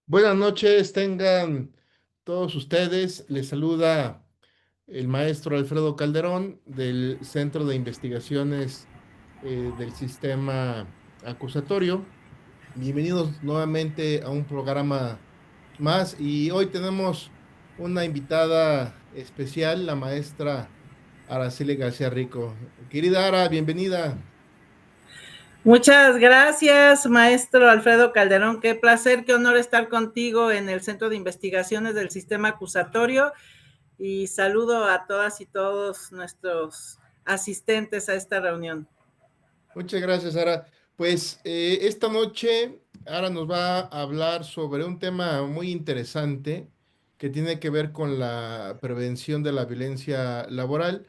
Buenas noches, tengan todos ustedes. Les saluda el maestro Alfredo Calderón del Centro de Investigaciones del Sistema Acusatorio. Bienvenidos nuevamente a un programa más y hoy tenemos una invitada especial, la maestra Araceli García Rico. Querida Ara, bienvenida. Muchas gracias, maestro Alfredo Calderón. Qué placer, qué honor estar contigo en el Centro de Investigaciones del Sistema Acusatorio y saludo a todas y todos nuestros asistentes a esta reunión. Muchas gracias, Ara. Pues esta noche Ara nos va a hablar sobre un tema muy interesante que tiene que ver con la prevención de la violencia laboral.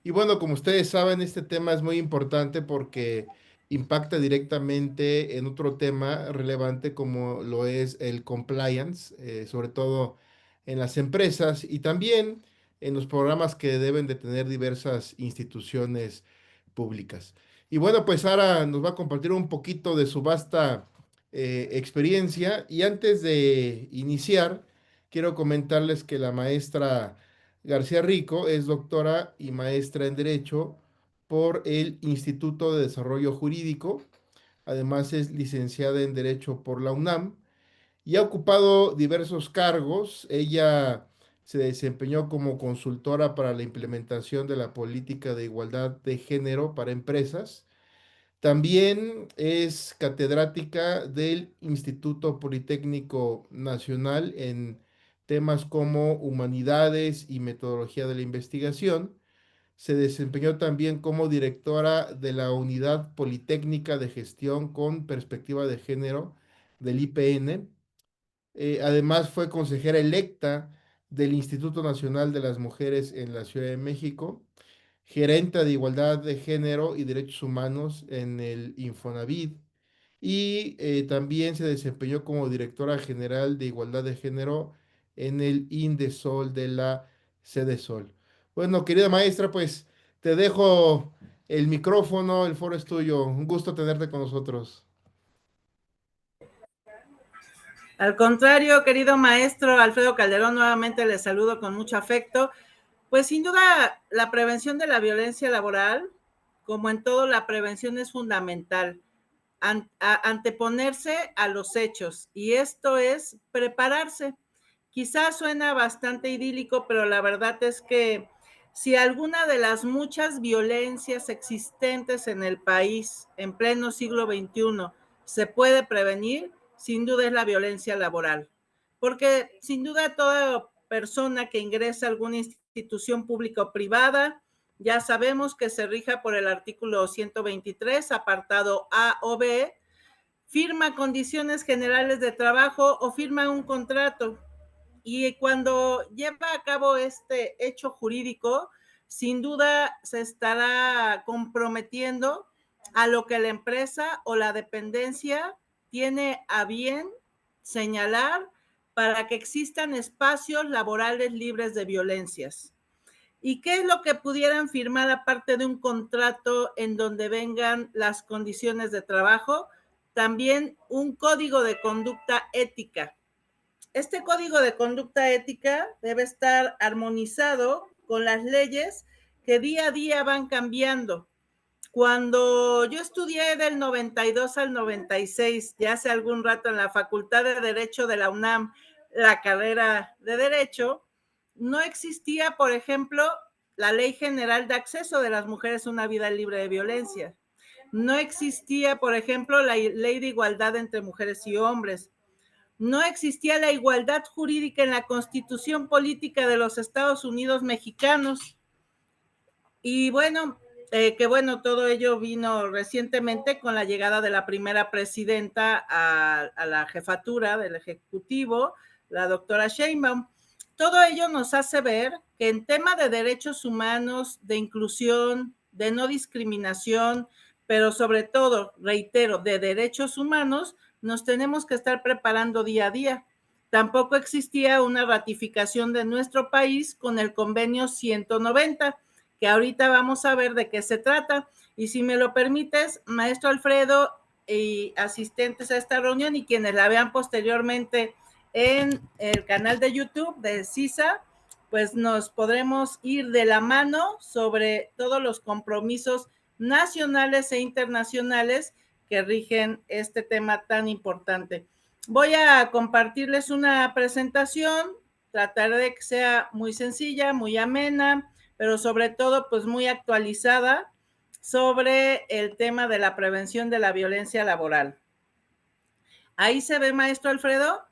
Y bueno, como ustedes saben, este tema es muy importante porque impacta directamente en otro tema relevante como lo es el compliance, sobre todo en las empresas y también en los programas que deben de tener diversas instituciones públicas. Y bueno, pues Sara nos va a compartir un poquito de su vasta experiencia. Y antes de iniciar, quiero comentarles que la maestra García Rico es doctora y maestra en Derecho por el Instituto de Desarrollo Jurídico. Además es licenciada en Derecho por la UNAM y ha ocupado diversos cargos. Ella se desempeñó como consultora para la implementación de la política de igualdad de género para empresas. También es catedrática del Instituto Politécnico Nacional en temas como humanidades y metodología de la investigación. Se desempeñó también como directora de la Unidad Politécnica de Gestión con Perspectiva de Género del IPN. Además fue consejera electa del Instituto Nacional de las Mujeres en la Ciudad de México, gerente de Igualdad de Género y Derechos Humanos en el Infonavit y también se desempeñó como directora general de Igualdad de Género en el INDESOL de la Sedesol. Bueno, querida maestra, pues te dejo el micrófono, el foro es tuyo. Un gusto tenerte con nosotros. Al contrario, querido maestro Alfredo Calderón, nuevamente les saludo con mucho afecto. Pues sin duda, la prevención de la violencia laboral, como en todo, la prevención es fundamental. Anteponerse a los hechos y esto es prepararse. Quizás suena bastante idílico, pero la verdad es que si alguna de las muchas violencias existentes en el país en pleno siglo XXI se puede prevenir, sin duda es la violencia laboral. Porque sin duda toda persona que ingresa a alguna institución pública o privada, ya sabemos que se rija por el artículo 123, apartado A o B, firma condiciones generales de trabajo o firma un contrato. Y cuando lleva a cabo este hecho jurídico, sin duda se estará comprometiendo a lo que la empresa o la dependencia tiene a bien señalar para que existan espacios laborales libres de violencias. ¿Y qué es lo que pudieran firmar aparte de un contrato en donde vengan las condiciones de trabajo? También un código de conducta ética. Este código de conducta ética debe estar armonizado con las leyes que día a día van cambiando. Cuando yo estudié del 92 al 96, ya hace algún rato en la Facultad de Derecho de la UNAM, la carrera de Derecho, no existía, por ejemplo, la Ley General de Acceso de las Mujeres a una Vida Libre de Violencia. No existía, por ejemplo, la Ley de Igualdad entre Mujeres y Hombres. No existía la igualdad jurídica en la Constitución Política de los Estados Unidos Mexicanos. Y bueno, que bueno, todo ello vino recientemente con la llegada de la primera presidenta a la jefatura del Ejecutivo, la doctora Sheinbaum. Todo ello nos hace ver que en tema de derechos humanos, de inclusión, de no discriminación, pero sobre todo, reitero, de derechos humanos, nos tenemos que estar preparando día a día. Tampoco existía una ratificación de nuestro país con el convenio 190, que ahorita vamos a ver de qué se trata. Y si me lo permites, maestro Alfredo y asistentes a esta reunión y quienes la vean posteriormente en el canal de YouTube de CISA, pues nos podremos ir de la mano sobre todos los compromisos nacionales e internacionales que rigen este tema tan importante. Voy a compartirles una presentación, trataré de que sea muy sencilla, muy amena, pero sobre todo pues muy actualizada sobre el tema de la prevención de la violencia laboral. ¿Ahí se ve, maestro Alfredo?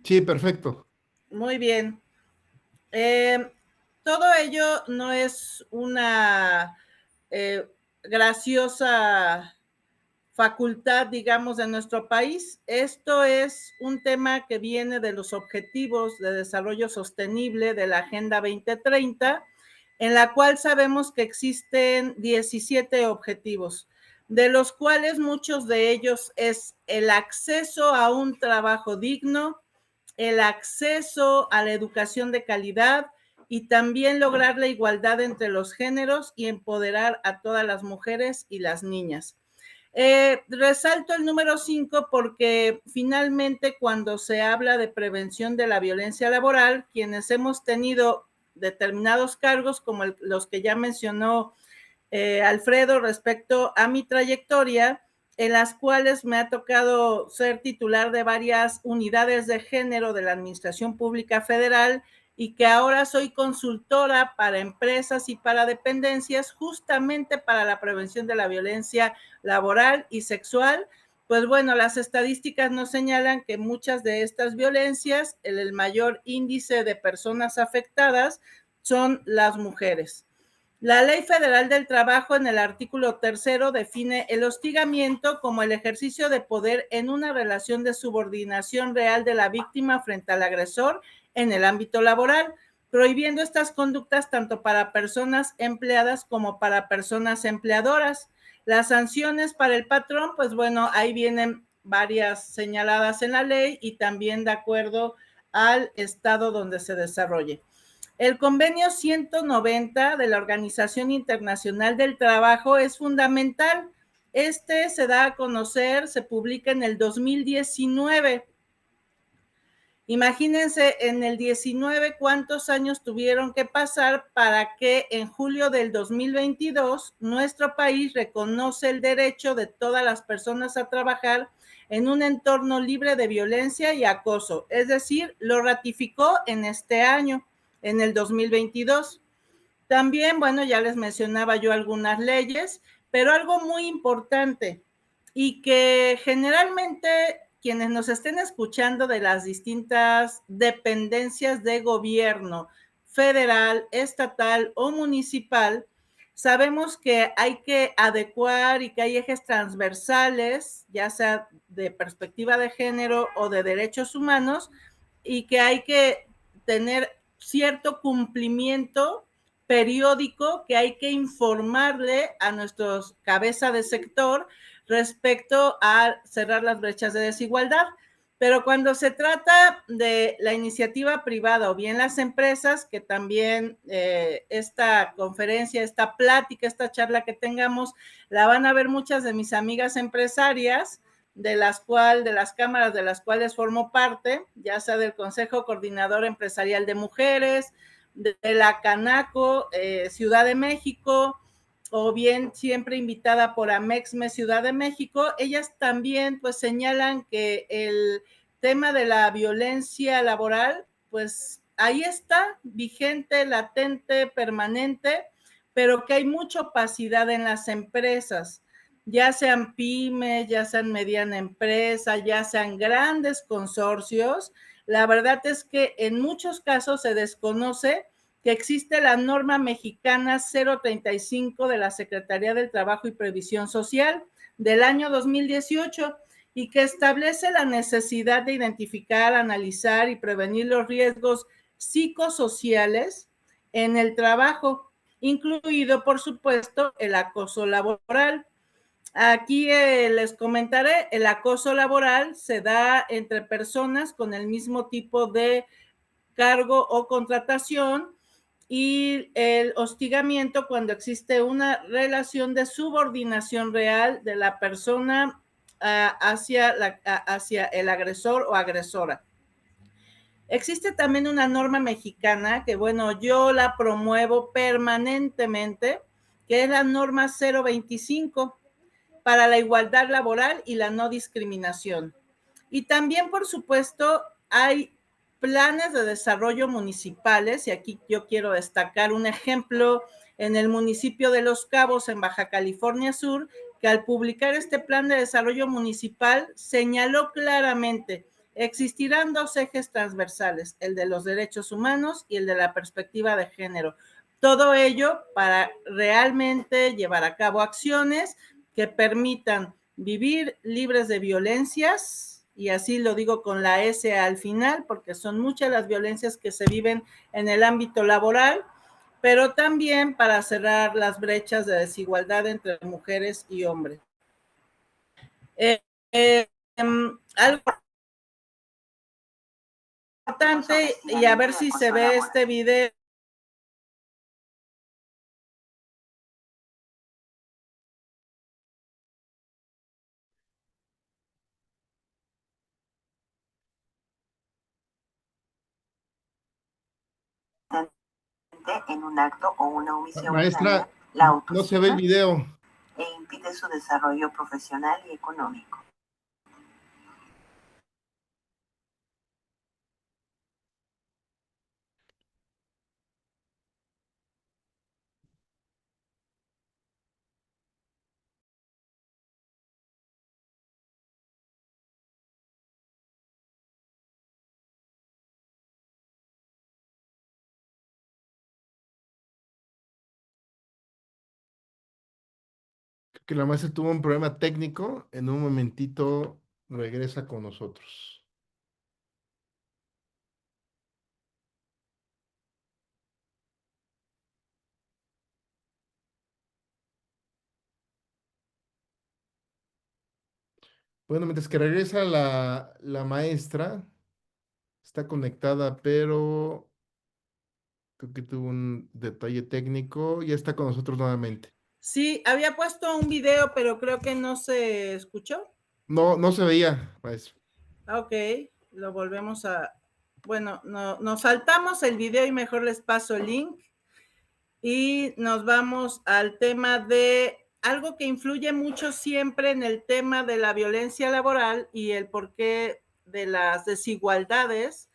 Sí, perfecto. Muy bien. Todo ello no es una graciosa facultad, digamos, de nuestro país. Esto es un tema que viene de los Objetivos de Desarrollo Sostenible de la Agenda 2030, en la cual sabemos que existen 17 objetivos, de los cuales muchos de ellos es el acceso a un trabajo digno, el acceso a la educación de calidad y también lograr la igualdad entre los géneros y empoderar a todas las mujeres y las niñas. Resalto el número 5 porque finalmente cuando se habla de prevención de la violencia laboral, quienes hemos tenido determinados cargos como los que ya mencionó Alfredo respecto a mi trayectoria, en las cuales me ha tocado ser titular de varias unidades de género de la Administración Pública Federal y que ahora soy consultora para empresas y para dependencias justamente para la prevención de la violencia laboral y sexual. Pues bueno, las estadísticas nos señalan que muchas de estas violencias, el mayor índice de personas afectadas son las mujeres. La Ley Federal del Trabajo en el artículo 3 define el hostigamiento como el ejercicio de poder en una relación de subordinación real de la víctima frente al agresor en el ámbito laboral, prohibiendo estas conductas tanto para personas empleadas como para personas empleadoras. Las sanciones para el patrón, pues bueno, ahí vienen varias señaladas en la ley y también de acuerdo al estado donde se desarrolle. El convenio 190 de la Organización Internacional del Trabajo es fundamental. Este se da a conocer, se publica en el 2019. Imagínense en el 19 cuántos años tuvieron que pasar para que en julio del 2022 nuestro país reconoce el derecho de todas las personas a trabajar en un entorno libre de violencia y acoso. Es decir, lo ratificó en este año, en el 2022. También, bueno, ya les mencionaba yo algunas leyes, pero algo muy importante y que generalmente quienes nos estén escuchando de las distintas dependencias de gobierno federal, estatal o municipal, sabemos que hay que adecuar y que hay ejes transversales, ya sea de perspectiva de género o de derechos humanos, y que hay que tener cierto cumplimiento periódico que hay que informarle a nuestros cabeza de sector respecto a cerrar las brechas de desigualdad. Pero cuando se trata de la iniciativa privada o bien las empresas, que también esta conferencia, esta plática, esta charla que tengamos, la van a ver muchas de mis amigas empresarias, de las cámaras de las cuales formo parte, ya sea del Consejo Coordinador Empresarial de Mujeres, de la Canaco, Ciudad de México, o bien siempre invitada por Amexme Ciudad de México, ellas también pues señalan que el tema de la violencia laboral, pues ahí está, vigente, latente, permanente, pero que hay mucha opacidad en las empresas, ya sean pymes, ya sean mediana empresa, ya sean grandes consorcios. La verdad es que en muchos casos se desconoce que existe la norma mexicana 035 de la Secretaría del Trabajo y Previsión Social del año 2018 y que establece la necesidad de identificar, analizar y prevenir los riesgos psicosociales en el trabajo, incluido, por supuesto, el acoso laboral. Aquí les comentaré, el acoso laboral se da entre personas con el mismo tipo de cargo o contratación y el hostigamiento cuando existe una relación de subordinación real de la persona hacia el agresor o agresora. Existe también una norma mexicana que, bueno, yo la promuevo permanentemente, que es la norma 025 para la igualdad laboral y la no discriminación. Y también, por supuesto, hay planes de desarrollo municipales, y aquí yo quiero destacar un ejemplo en el municipio de Los Cabos, en Baja California Sur, que al publicar este plan de desarrollo municipal señaló claramente: existirán dos ejes transversales, el de los derechos humanos y el de la perspectiva de género. Todo ello para realmente llevar a cabo acciones que permitan vivir libres de violencias, y así lo digo con la S al final, porque son muchas las violencias que se viven en el ámbito laboral, pero también para cerrar las brechas de desigualdad entre mujeres y hombres. Algo importante, y a ver si se ve este video. En un acto o una omisión Maestra, la no se ve el autoestima video. e impide su desarrollo profesional y económico. Que la maestra tuvo un problema técnico. En un momentito regresa con nosotros. Bueno, mientras que regresa la maestra, está conectada, pero creo que tuvo un detalle técnico. Ya está con nosotros nuevamente. Sí, había puesto un video, pero creo que no se escuchó. No, no se veía, maestro. Ok, lo volvemos a... Bueno, no, nos saltamos el video y mejor les paso el link. Y nos vamos al tema de algo que influye mucho siempre en el tema de la violencia laboral y el porqué de las desigualdades.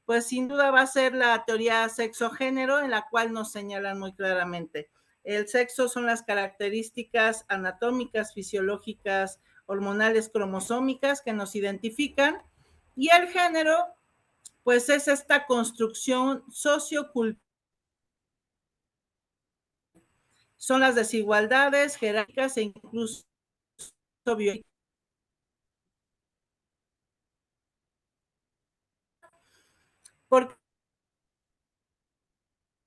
Pues sin duda va a ser la teoría sexo-género, en la cual nos señalan muy claramente: el sexo son las características anatómicas, fisiológicas, hormonales, cromosómicas que nos identifican, y el género pues es esta construcción sociocultural. Son las desigualdades jerárquicas e incluso biológicas. Porque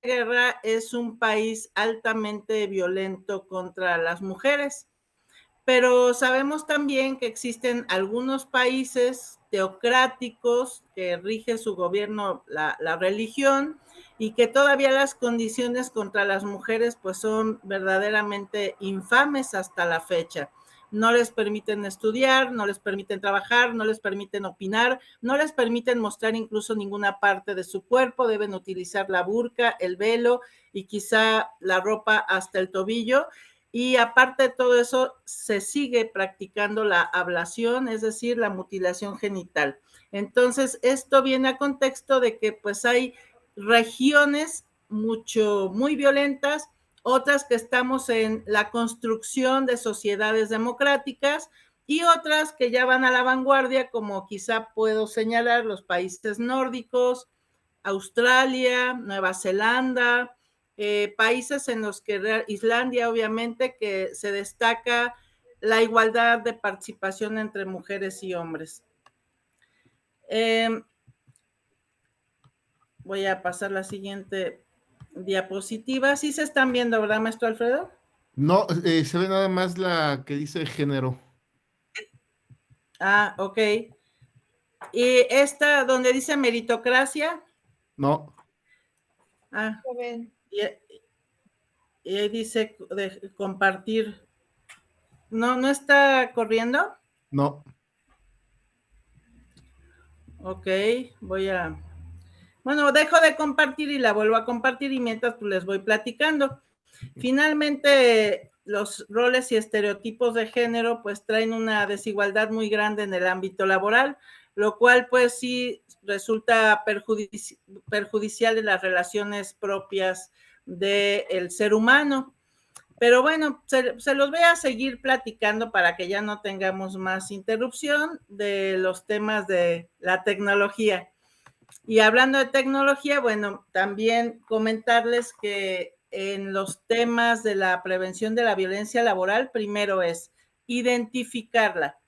la guerra es un país altamente violento contra las mujeres, pero sabemos también que existen algunos países teocráticos que rige su gobierno la religión, y que todavía las condiciones contra las mujeres pues son verdaderamente infames hasta la fecha. No les permiten estudiar, no les permiten trabajar, no les permiten opinar, no les permiten mostrar incluso ninguna parte de su cuerpo, deben utilizar la burka, el velo y quizá la ropa hasta el tobillo. Y aparte de todo eso, se sigue practicando la ablación, es decir, la mutilación genital. Entonces, esto viene a contexto de que pues hay regiones muy violentas, otras que estamos en la construcción de sociedades democráticas, y otras que ya van a la vanguardia, como quizá puedo señalar los países nórdicos, Australia, Nueva Zelanda, países en los que Islandia, obviamente, que se destaca la igualdad de participación entre mujeres y hombres. Voy a pasar la siguiente diapositiva. ¿Sí se están viendo, verdad, maestro Alfredo? No, se ve nada más la que dice género. Ah, ok. Y esta donde dice meritocracia. No. Ah, y ahí dice de compartir. ¿No está corriendo? No. Ok, bueno, dejo de compartir y la vuelvo a compartir y mientras pues les voy platicando. Finalmente, los roles y estereotipos de género pues traen una desigualdad muy grande en el ámbito laboral, lo cual pues sí resulta perjudicial en las relaciones propias del ser humano. Pero bueno, se los voy a seguir platicando para que ya no tengamos más interrupción de los temas de la tecnología. Y hablando de tecnología, bueno, también comentarles que en los temas de la prevención de la violencia laboral, primero es identificarla.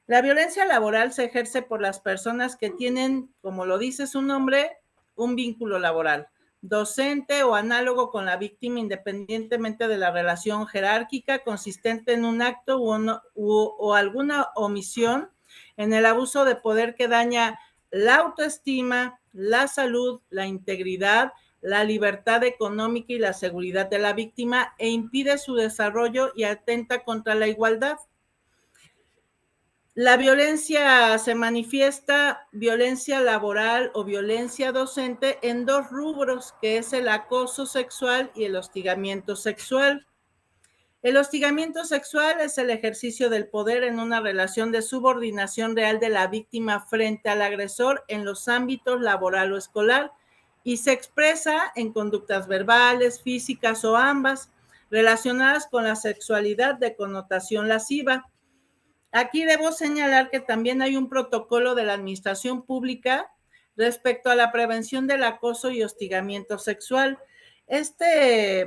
La violencia laboral se ejerce por las personas que tienen, como lo dice su nombre, un vínculo laboral, docente o análogo con la víctima, independientemente de la relación jerárquica, consistente en un acto o alguna omisión en el abuso de poder que daña la autoestima, la salud, la integridad, la libertad económica y la seguridad de la víctima e impide su desarrollo y atenta contra la igualdad. La violencia se manifiesta, violencia laboral o violencia docente, en dos rubros, que es el acoso sexual y el hostigamiento sexual. El hostigamiento sexual es el ejercicio del poder en una relación de subordinación real de la víctima frente al agresor en los ámbitos laboral o escolar y se expresa en conductas verbales, físicas o ambas, relacionadas con la sexualidad de connotación lasciva. Aquí debo señalar que también hay un protocolo de la administración pública respecto a la prevención del acoso y hostigamiento sexual. Este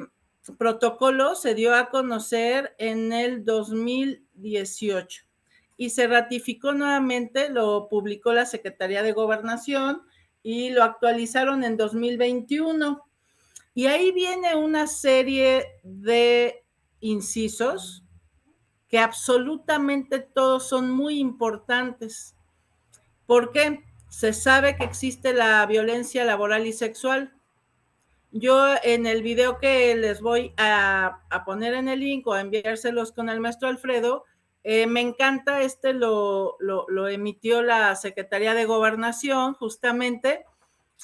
protocolo se dio a conocer en el 2018 y se ratificó nuevamente, lo publicó la Secretaría de Gobernación y lo actualizaron en 2021. Y ahí viene una serie de incisos que absolutamente todos son muy importantes. ¿Por qué? Se sabe que existe la violencia laboral y sexual. Yo en el video que les voy a poner en el link o a enviárselos con el maestro Alfredo, me encanta, lo emitió la Secretaría de Gobernación justamente,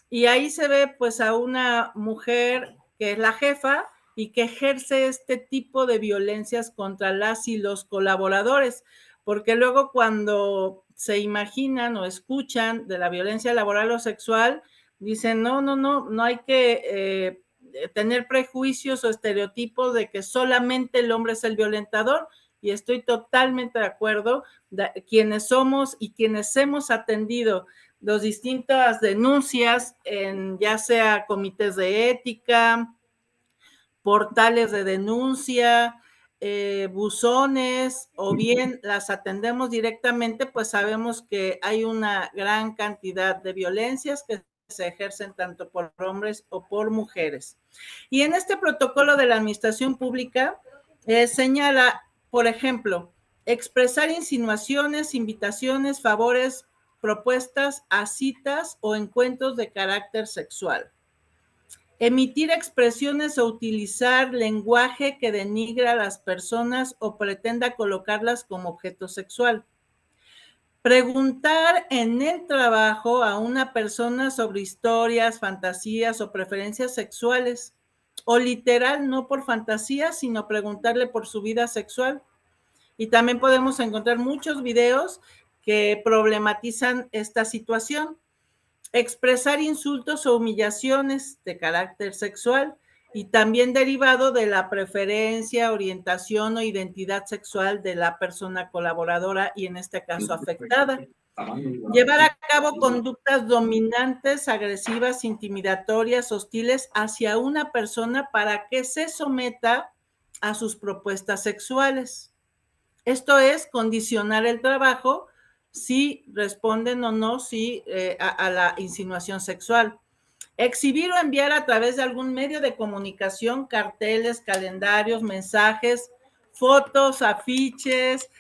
y ahí se ve pues a una mujer que es la jefa y que ejerce este tipo de violencias contra las y los colaboradores, porque luego cuando se imaginan o escuchan de la violencia laboral o sexual, dicen, no hay que tener prejuicios o estereotipos de que solamente el hombre es el violentador, y estoy totalmente de acuerdo, quienes somos y quienes hemos atendido las distintas denuncias en ya sea comités de ética, portales de denuncia, buzones, o bien las atendemos directamente, pues sabemos que hay una gran cantidad de violencias que se ejercen tanto por hombres o por mujeres. Y en este protocolo de la administración pública señala, por ejemplo, expresar insinuaciones, invitaciones, favores, propuestas a citas o encuentros de carácter sexual. Emitir expresiones o utilizar lenguaje que denigra a las personas o pretenda colocarlas como objeto sexual. Preguntar en el trabajo a una persona sobre historias, fantasías o preferencias sexuales, o literal, no por fantasía, sino preguntarle por su vida sexual. Y también podemos encontrar muchos videos que problematizan esta situación. Expresar insultos o humillaciones de carácter sexual y también derivado de la preferencia, orientación o identidad sexual de la persona colaboradora y en este caso afectada. Llevar a cabo conductas dominantes, agresivas, intimidatorias, hostiles hacia una persona para que se someta a sus propuestas sexuales. Esto es condicionar el trabajo si responden o no a la insinuación sexual. Exhibir o enviar a través de algún medio de comunicación carteles, calendarios, mensajes, fotos, afiches,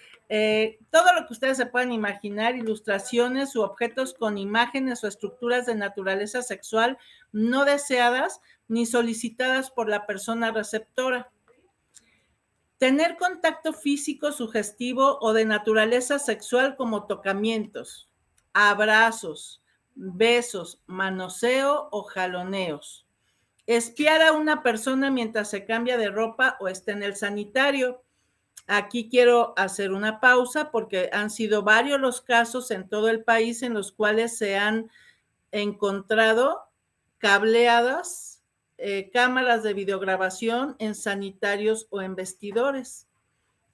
todo lo que ustedes se puedan imaginar, ilustraciones u objetos con imágenes o estructuras de naturaleza sexual no deseadas ni solicitadas por la persona receptora. Tener contacto físico sugestivo o de naturaleza sexual como tocamientos, abrazos, besos, manoseo o jaloneos. Espiar a una persona mientras se cambia de ropa o está en el sanitario. Aquí quiero hacer una pausa porque han sido varios los casos en todo el país en los cuales se han encontrado cableadas cámaras de videograbación en sanitarios o en vestidores.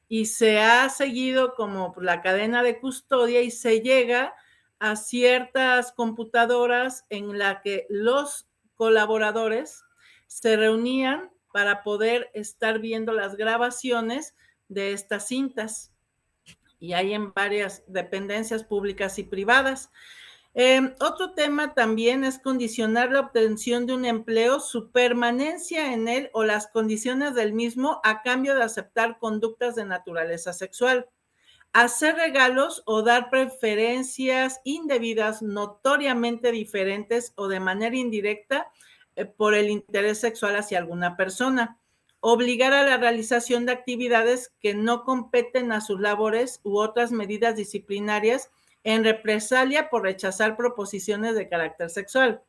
Y se ha seguido como la cadena de custodia y se llega a ciertas computadoras en la que los colaboradores se reunían para poder estar viendo las grabaciones de estas cintas. Y hay en varias dependencias públicas y privadas. Otro tema también es condicionar la obtención de un empleo, su permanencia en él o las condiciones del mismo a cambio de aceptar conductas de naturaleza sexual. Hacer regalos o dar preferencias indebidas notoriamente diferentes o de manera indirecta por el interés sexual hacia alguna persona. Obligar a la realización de actividades que no competen a sus labores u otras medidas disciplinarias en represalia por rechazar proposiciones de carácter sexual.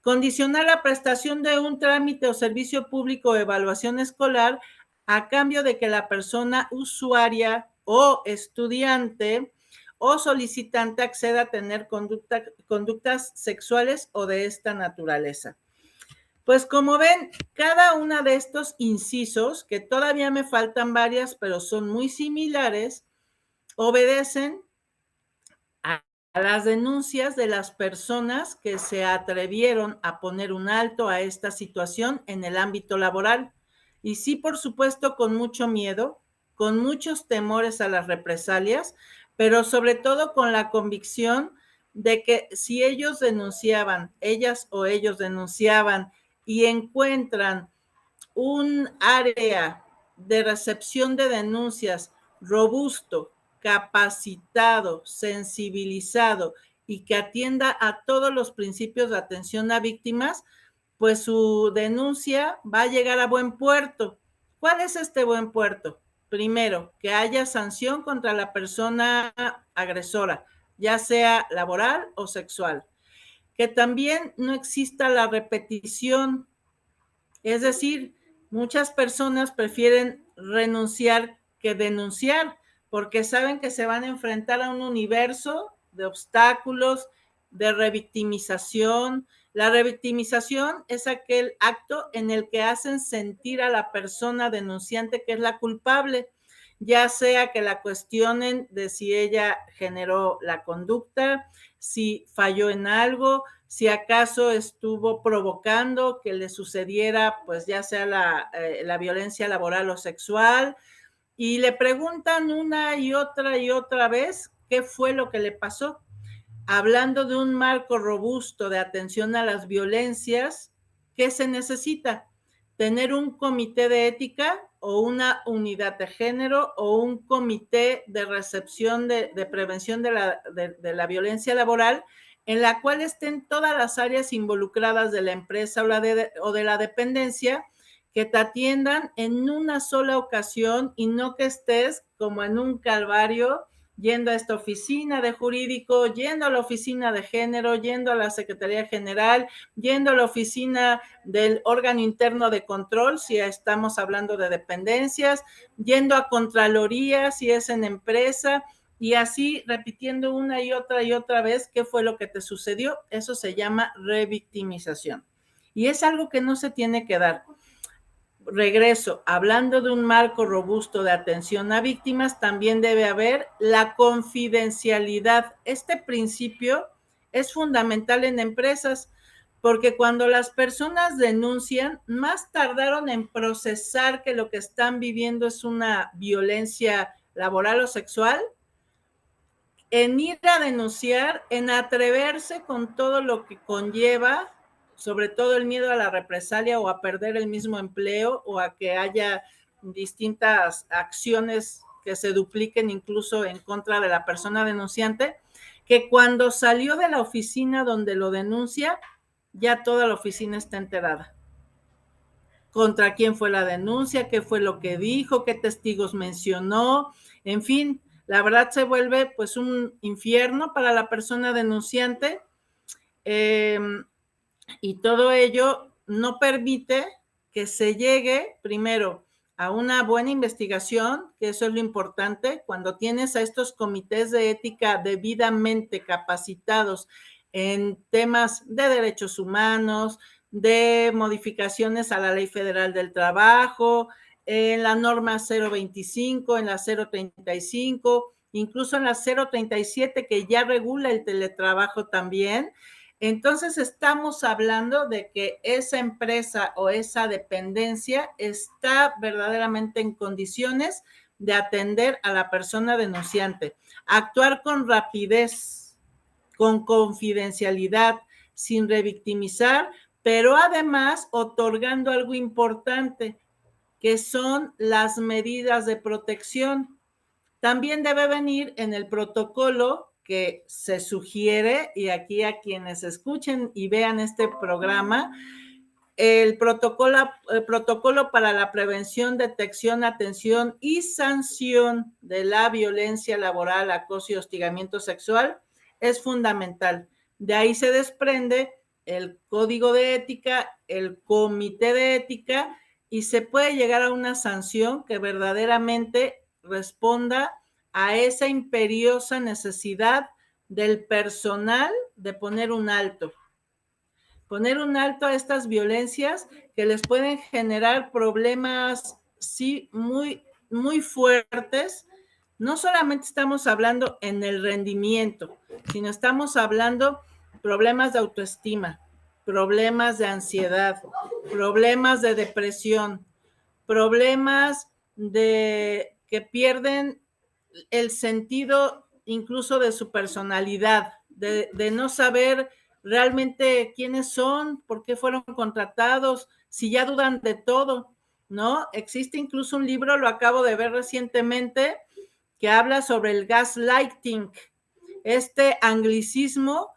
Condicionar la prestación de un trámite o servicio público o evaluación escolar a cambio de que la persona usuaria o estudiante o solicitante acceda a tener conductas sexuales o de esta naturaleza. Pues como ven, cada una de estos incisos, que todavía me faltan varias, pero son muy similares, obedecen a las denuncias de las personas que se atrevieron a poner un alto a esta situación en el ámbito laboral. Y sí, por supuesto, con mucho miedo, con muchos temores a las represalias, pero sobre todo con la convicción de que si ellos denunciaban, ellas o ellos denunciaban y encuentran un área de recepción de denuncias robusto, capacitado, sensibilizado y que atienda a todos los principios de atención a víctimas, pues su denuncia va a llegar a buen puerto. ¿Cuál es este buen puerto? Primero, que haya sanción contra la persona agresora, ya sea laboral o sexual. Que también no exista la repetición, es decir, muchas personas prefieren renunciar que denunciar porque saben que se van a enfrentar a un universo de obstáculos, de revictimización. La revictimización es aquel acto en el que hacen sentir a la persona denunciante que es la culpable, ya sea que la cuestionen de si ella generó la conducta, si falló en algo, si acaso estuvo provocando que le sucediera, pues ya sea la violencia laboral o sexual, y le preguntan una y otra vez qué fue lo que le pasó. Hablando de un marco robusto de atención a las violencias, ¿qué se necesita? Tener un comité de ética o una unidad de género o un comité de recepción de prevención de la violencia laboral en la cual estén todas las áreas involucradas de la empresa o de la dependencia que te atiendan en una sola ocasión y no que estés como en un calvario yendo a esta oficina de jurídico, yendo a la oficina de género, yendo a la Secretaría General, yendo a la oficina del órgano interno de control, si estamos hablando de dependencias, yendo a Contraloría, si es en empresa, y así repitiendo una y otra vez qué fue lo que te sucedió. Eso se llama revictimización. Y es algo que no se tiene que dar. Regreso, hablando de un marco robusto de atención a víctimas, también debe haber la confidencialidad. Este principio es fundamental en empresas porque cuando las personas denuncian, más tardaron en procesar que lo que están viviendo es una violencia laboral o sexual, en ir a denunciar, en atreverse con todo lo que conlleva, sobre todo el miedo a la represalia o a perder el mismo empleo o a que haya distintas acciones que se dupliquen incluso en contra de la persona denunciante, que cuando salió de la oficina donde lo denuncia, ya toda la oficina está enterada. contra quién fue la denuncia, qué fue lo que dijo, qué testigos mencionó, en fin, la verdad se vuelve pues un infierno para la persona denunciante, y todo ello no permite que se llegue primero a una buena investigación, que eso es lo importante, cuando tienes a estos comités de ética debidamente capacitados en temas de derechos humanos, de modificaciones a la Ley Federal del Trabajo, en la norma 025, en la 035, incluso en la 037, que ya regula el teletrabajo también. Entonces estamos hablando de que esa empresa o esa dependencia está verdaderamente en condiciones de atender a la persona denunciante, actuar con rapidez, con confidencialidad, sin revictimizar, pero además otorgando algo importante, que son las medidas de protección. También debe venir en el protocolo que se sugiere, y aquí a quienes escuchen y vean este programa, el protocolo para la prevención, detección, atención y sanción de la violencia laboral, acoso y hostigamiento sexual es fundamental. De ahí se desprende el código de ética, el comité de ética, y se puede llegar a una sanción que verdaderamente responda a esa imperiosa necesidad del personal de poner un alto a estas violencias que les pueden generar problemas, sí, muy, muy fuertes. No solamente estamos hablando en el rendimiento, sino estamos hablando problemas de autoestima, problemas de ansiedad, problemas de depresión, problemas de que pierden el sentido incluso de su personalidad, de no saber realmente quiénes son, por qué fueron contratados, si ya dudan de todo, ¿no? Existe incluso un libro, lo acabo de ver recientemente, que habla sobre el gaslighting, este anglicismo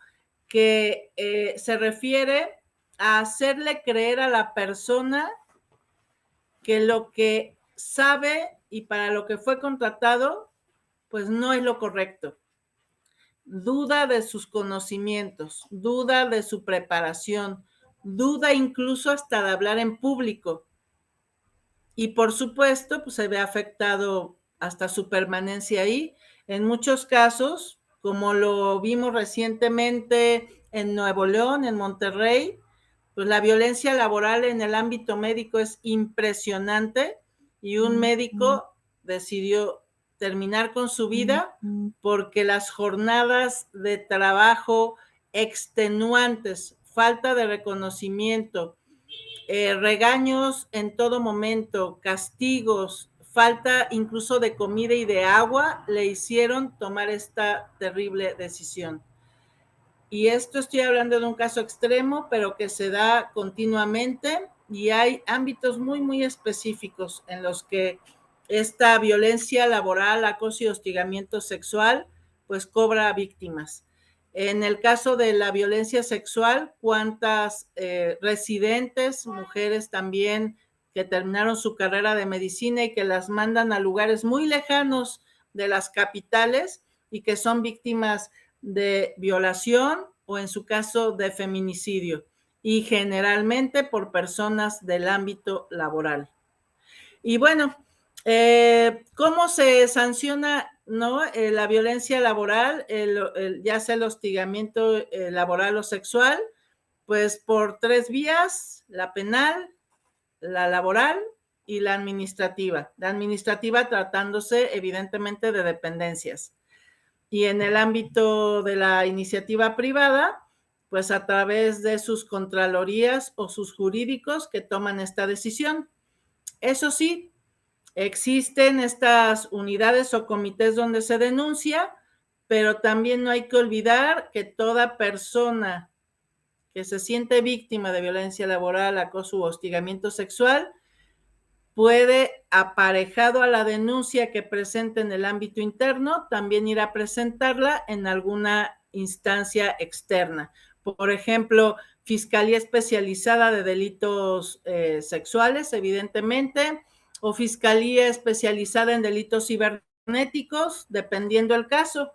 que se refiere a hacerle creer a la persona que lo que sabe y para lo que fue contratado, pues no es lo correcto. Duda de sus conocimientos, duda de su preparación, duda incluso hasta de hablar en público. Y por supuesto, pues se ve afectado hasta su permanencia ahí. En muchos casos, como lo vimos recientemente en Nuevo León, en Monterrey, pues la violencia laboral en el ámbito médico es impresionante y un médico decidió terminar con su vida porque las jornadas de trabajo extenuantes, falta de reconocimiento, regaños en todo momento, castigos, falta incluso de comida y de agua, le hicieron tomar esta terrible decisión. Y esto estoy hablando de un caso extremo, pero que se da continuamente, y hay ámbitos muy, muy específicos en los que esta violencia laboral, acoso y hostigamiento sexual, pues cobra víctimas. En el caso de la violencia sexual, cuántas residentes, mujeres también que terminaron su carrera de medicina y que las mandan a lugares muy lejanos de las capitales y que son víctimas de violación o en su caso de feminicidio, y generalmente por personas del ámbito laboral. Y bueno, ¿cómo se sanciona, no, la violencia laboral, ya sea el hostigamiento laboral o sexual? Pues por 3 vías: la penal, la laboral y la administrativa. La administrativa tratándose evidentemente de dependencias. Y en el ámbito de la iniciativa privada, pues a través de sus contralorías o sus jurídicos que toman esta decisión. Eso sí, existen estas unidades o comités donde se denuncia, pero también no hay que olvidar que toda persona que se siente víctima de violencia laboral, acoso u hostigamiento sexual, puede, aparejado a la denuncia que presente en el ámbito interno, también ir a presentarla en alguna instancia externa. Por ejemplo, Fiscalía Especializada de Delitos Sexuales, evidentemente, o Fiscalía Especializada en Delitos Cibernéticos, dependiendo el caso.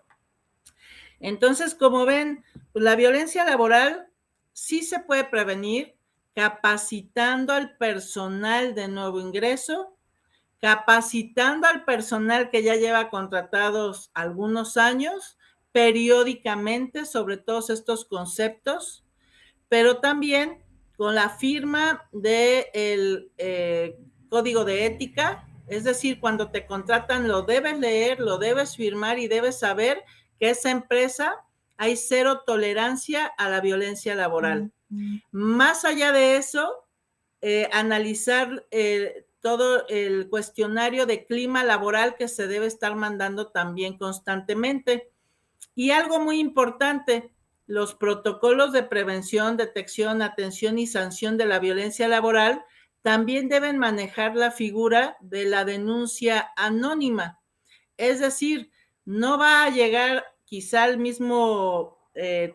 Entonces, como ven, pues la violencia laboral sí se puede prevenir capacitando al personal de nuevo ingreso, capacitando al personal que ya lleva contratados algunos años, periódicamente sobre todos estos conceptos, pero también con la firma del código de ética, es decir, cuando te contratan lo debes leer, lo debes firmar y debes saber que esa empresa hay cero tolerancia a la violencia laboral. Más allá de eso, analizar todo el cuestionario de clima laboral que se debe estar mandando también constantemente. Y algo muy importante, los protocolos de prevención, detección, atención y sanción de la violencia laboral también deben manejar la figura de la denuncia anónima. Es decir, no va a llegar quizá al mismo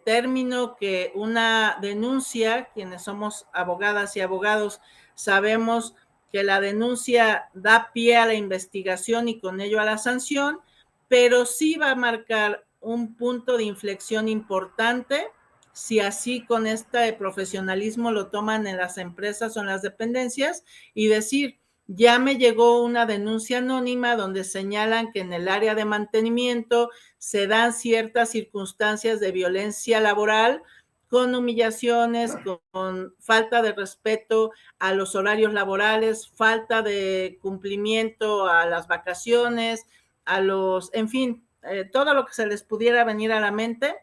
término que una denuncia. Quienes somos abogadas y abogados sabemos que la denuncia da pie a la investigación y con ello a la sanción, pero sí va a marcar un punto de inflexión importante si así con este profesionalismo lo toman en las empresas o en las dependencias, y decir, ya me llegó una denuncia anónima donde señalan que en el área de mantenimiento se dan ciertas circunstancias de violencia laboral con humillaciones, con falta de respeto a los horarios laborales, falta de cumplimiento a las vacaciones, a los, en fin, todo lo que se les pudiera venir a la mente,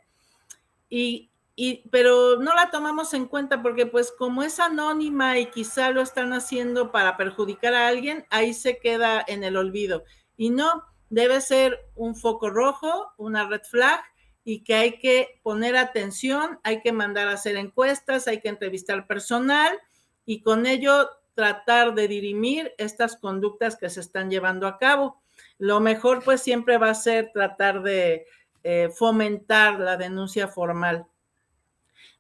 pero no la tomamos en cuenta porque pues como es anónima y quizá lo están haciendo para perjudicar a alguien, ahí se queda en el olvido. Y no, debe ser un foco rojo, una red flag, y que hay que poner atención, hay que mandar a hacer encuestas, hay que entrevistar personal y con ello tratar de dirimir estas conductas que se están llevando a cabo. Lo mejor pues siempre va a ser tratar de fomentar la denuncia formal.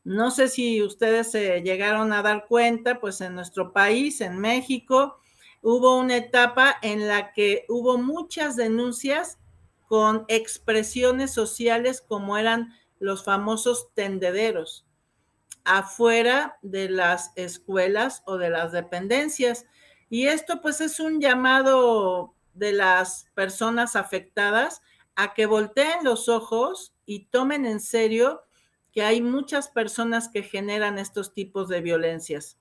No sé si ustedes se llegaron a dar cuenta, pues en nuestro país, en México, hubo una etapa en la que hubo muchas denuncias con expresiones sociales como eran los famosos tendederos, afuera de las escuelas o de las dependencias. Y esto pues es un llamado de las personas afectadas a que volteen los ojos y tomen en serio que hay muchas personas que generan estos tipos de violencias.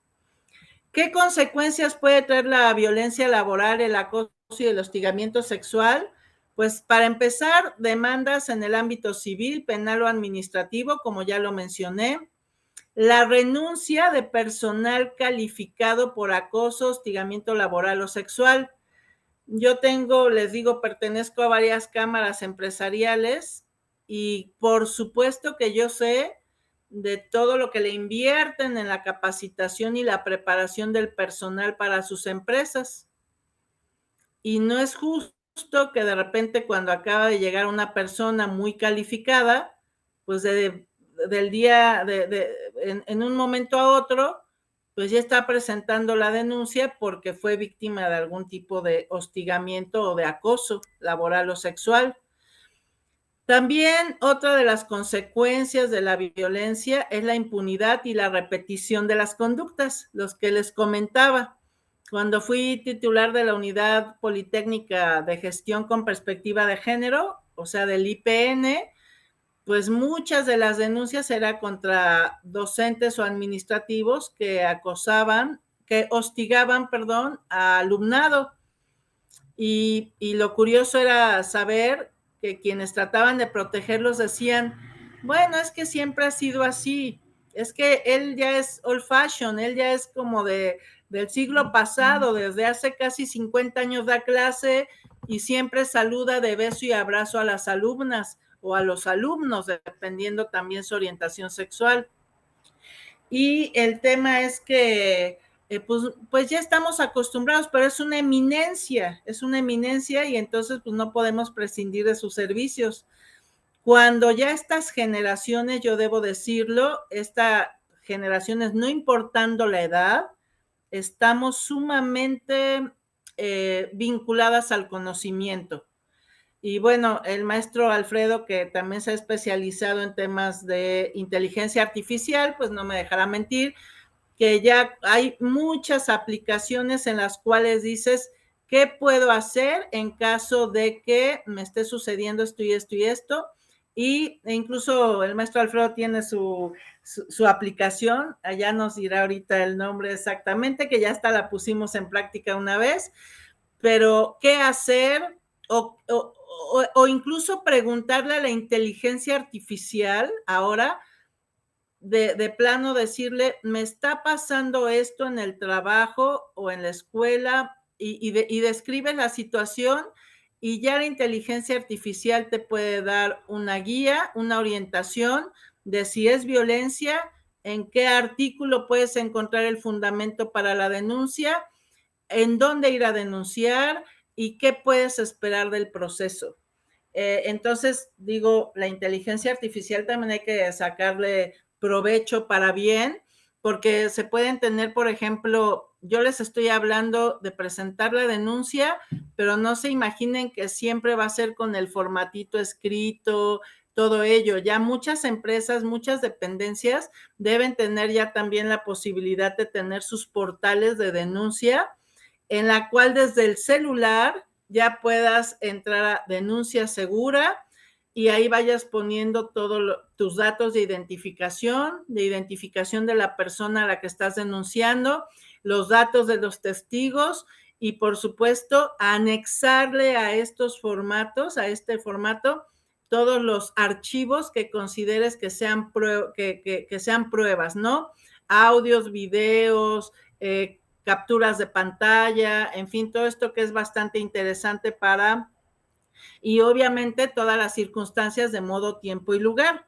¿Qué consecuencias puede traer la violencia laboral, el acoso y el hostigamiento sexual? Pues para empezar, demandas en el ámbito civil, penal o administrativo, como ya lo mencioné. La renuncia de personal calificado por acoso, hostigamiento laboral o sexual. Yo les digo, pertenezco a varias cámaras empresariales y por supuesto que yo sé de todo lo que le invierten en la capacitación y la preparación del personal para sus empresas. Y no es justo que de repente cuando acaba de llegar una persona muy calificada, pues del día, en un momento a otro, pues ya está presentando la denuncia porque fue víctima de algún tipo de hostigamiento o de acoso laboral o sexual. También otra de las consecuencias de la violencia es la impunidad y la repetición de las conductas, los que les comentaba. Cuando fui titular de la Unidad Politécnica de Gestión con Perspectiva de Género, o sea, del IPN, pues muchas de las denuncias eran contra docentes o administrativos que hostigaban, a alumnado. Y lo curioso era saber que quienes trataban de protegerlos decían, bueno, es que siempre ha sido así, es que él ya es old fashion, él ya es como del siglo pasado, desde hace casi 50 años da clase y siempre saluda de beso y abrazo a las alumnas o a los alumnos, dependiendo también su orientación sexual. Y el tema es que pues ya estamos acostumbrados, pero es una eminencia y entonces pues no podemos prescindir de sus servicios. Cuando ya estas generaciones, yo debo decirlo, estas generaciones, no importando la edad, estamos sumamente vinculadas al conocimiento. Y bueno, el maestro Alfredo, que también se ha especializado en temas de inteligencia artificial, pues no me dejará mentir, que ya hay muchas aplicaciones en las cuales dices, ¿qué puedo hacer en caso de que me esté sucediendo esto y esto y esto? Y incluso el maestro Alfredo tiene su aplicación, allá nos dirá ahorita el nombre exactamente, que ya hasta la pusimos en práctica una vez, pero ¿qué hacer? O incluso preguntarle a la inteligencia artificial ahora, de plano decirle, me está pasando esto en el trabajo o en la escuela, y describe la situación, y ya la inteligencia artificial te puede dar una guía, una orientación de si es violencia, en qué artículo puedes encontrar el fundamento para la denuncia, en dónde ir a denunciar y qué puedes esperar del proceso. Entonces, digo, la inteligencia artificial también hay que sacarle provecho para bien, porque se pueden tener, por ejemplo, yo les estoy hablando de presentar la denuncia, pero no se imaginen que siempre va a ser con el formatito escrito, todo ello. Ya muchas empresas, muchas dependencias deben tener ya también la posibilidad de tener sus portales de denuncia, en la cual desde el celular ya puedas entrar a denuncia segura y ahí vayas poniendo todos tus datos de identificación de la persona a la que estás denunciando, los datos de los testigos y, por supuesto, anexarle a estos formatos, a este formato, todos los archivos que consideres que sean, que sean pruebas, ¿no? Audios, videos, capturas de pantalla, en fin, todo esto que es bastante interesante para, y obviamente todas las circunstancias de modo, tiempo y lugar.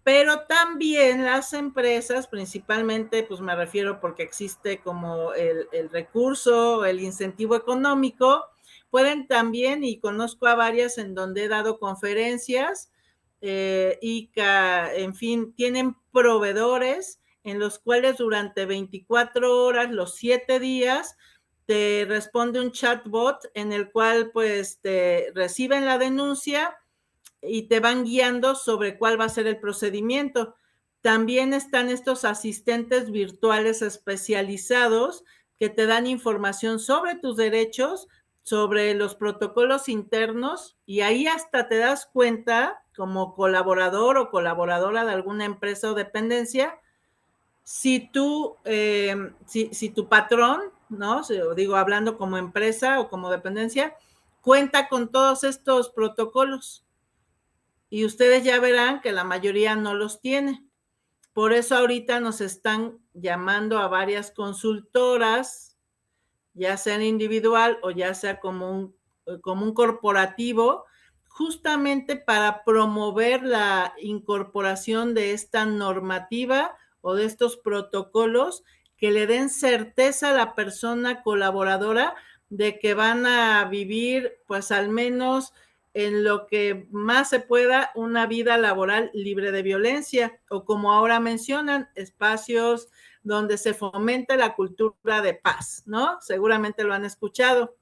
Pero también las empresas, principalmente, pues me refiero porque existe como el recurso, el incentivo económico, pueden también, y conozco a varias en donde he dado conferencias, y en fin, tienen proveedores en los cuales durante 24 horas, los 7 días, te responde un chatbot en el cual pues te reciben la denuncia y te van guiando sobre cuál va a ser el procedimiento. También están estos asistentes virtuales especializados que te dan información sobre tus derechos, sobre los protocolos internos, y ahí hasta te das cuenta, como colaborador o colaboradora de alguna empresa o dependencia, si si tu patrón, ¿no? Digo, hablando como empresa o como dependencia, cuenta con todos estos protocolos. Y ustedes ya verán que la mayoría no los tiene. Por eso ahorita nos están llamando a varias consultoras, ya sea en individual o ya sea como un corporativo, justamente para promover la incorporación de esta normativa o de estos protocolos que le den certeza a la persona colaboradora de que van a vivir, pues al menos en lo que más se pueda, una vida laboral libre de violencia, o como ahora mencionan, espacios donde se fomente la cultura de paz, ¿no? Seguramente lo han escuchado.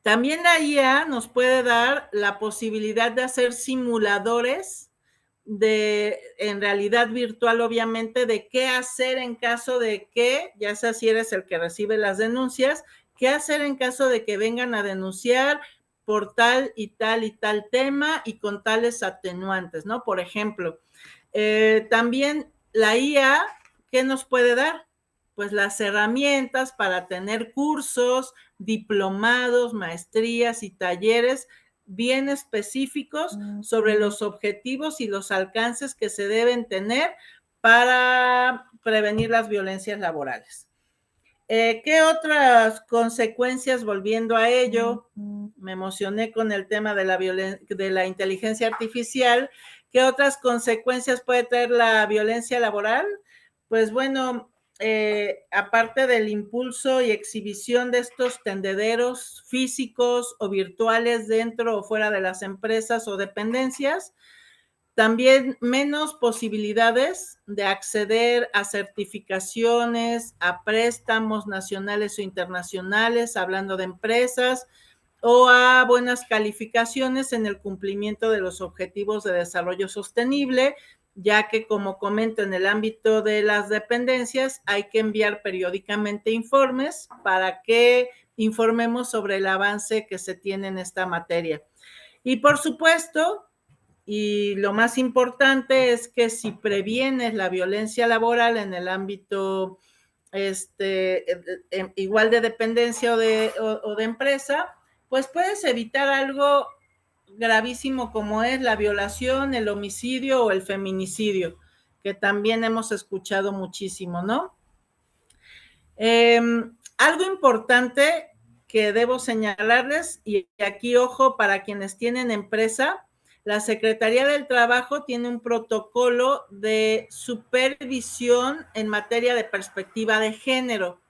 También la IA nos puede dar la posibilidad de hacer simuladores en realidad virtual, obviamente, de qué hacer en caso de que, ya sea si eres el que recibe las denuncias, qué hacer en caso de que vengan a denunciar por tal y tal y tal tema y con tales atenuantes, ¿no? Por ejemplo, también la IA, ¿qué nos puede dar? Pues las herramientas para tener cursos, diplomados, maestrías y talleres bien específicos sobre los objetivos y los alcances que se deben tener para prevenir las violencias laborales. ¿Qué otras consecuencias, volviendo a ello? Me emocioné con el tema de la inteligencia artificial. ¿Qué otras consecuencias puede traer la violencia laboral? Pues bueno, aparte del impulso y exhibición de estos tendederos físicos o virtuales dentro o fuera de las empresas o dependencias, también menos posibilidades de acceder a certificaciones, a préstamos nacionales o internacionales, hablando de empresas, o a buenas calificaciones en el cumplimiento de los objetivos de desarrollo sostenible, ya que, como comento, en el ámbito de las dependencias hay que enviar periódicamente informes para que informemos sobre el avance que se tiene en esta materia. Y por supuesto, y lo más importante es que si previenes la violencia laboral en el ámbito igual de dependencia o de empresa, pues puedes evitar algo gravísimo como es la violación, el homicidio o el feminicidio, que también hemos escuchado muchísimo, ¿no? Algo importante que debo señalarles, y aquí ojo para quienes tienen empresa, la Secretaría del Trabajo tiene un protocolo de supervisión en materia de perspectiva de género.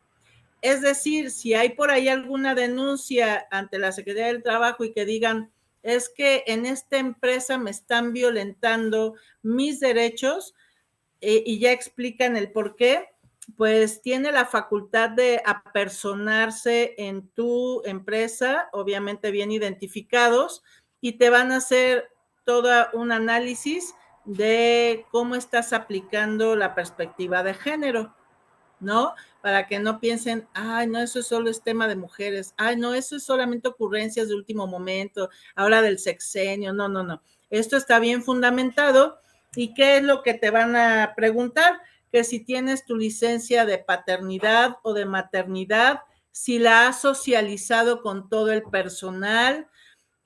Es decir, si hay por ahí alguna denuncia ante la Secretaría del Trabajo y que digan, es que en esta empresa me están violentando mis derechos, y ya explican el por qué, pues tiene la facultad de apersonarse en tu empresa, obviamente bien identificados, y te van a hacer todo un análisis de cómo estás aplicando la perspectiva de género, ¿no? Para que no piensen, ay, no, eso solo es tema de mujeres, ay, no, eso es solamente ocurrencias de último momento, ahora del sexenio, no, no, no. Esto está bien fundamentado. ¿Y qué es lo que te van a preguntar? Que si tienes tu licencia de paternidad o de maternidad, si la has socializado con todo el personal,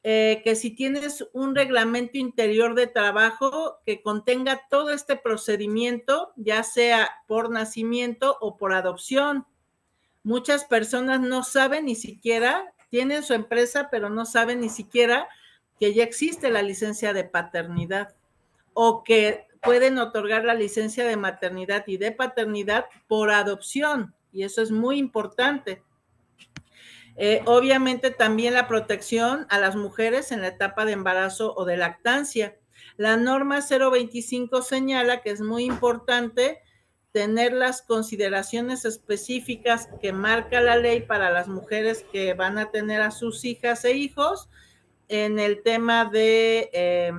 que si tienes un reglamento interior de trabajo que contenga todo este procedimiento, ya sea por nacimiento o por adopción. Muchas personas no saben ni siquiera, tienen su empresa, pero no saben ni siquiera que ya existe la licencia de paternidad o que pueden otorgar la licencia de maternidad y de paternidad por adopción, y eso es muy importante. Obviamente también la protección a las mujeres en la etapa de embarazo o de lactancia. La norma 025 señala que es muy importante tener las consideraciones específicas que marca la ley para las mujeres que van a tener a sus hijas e hijos en el tema de,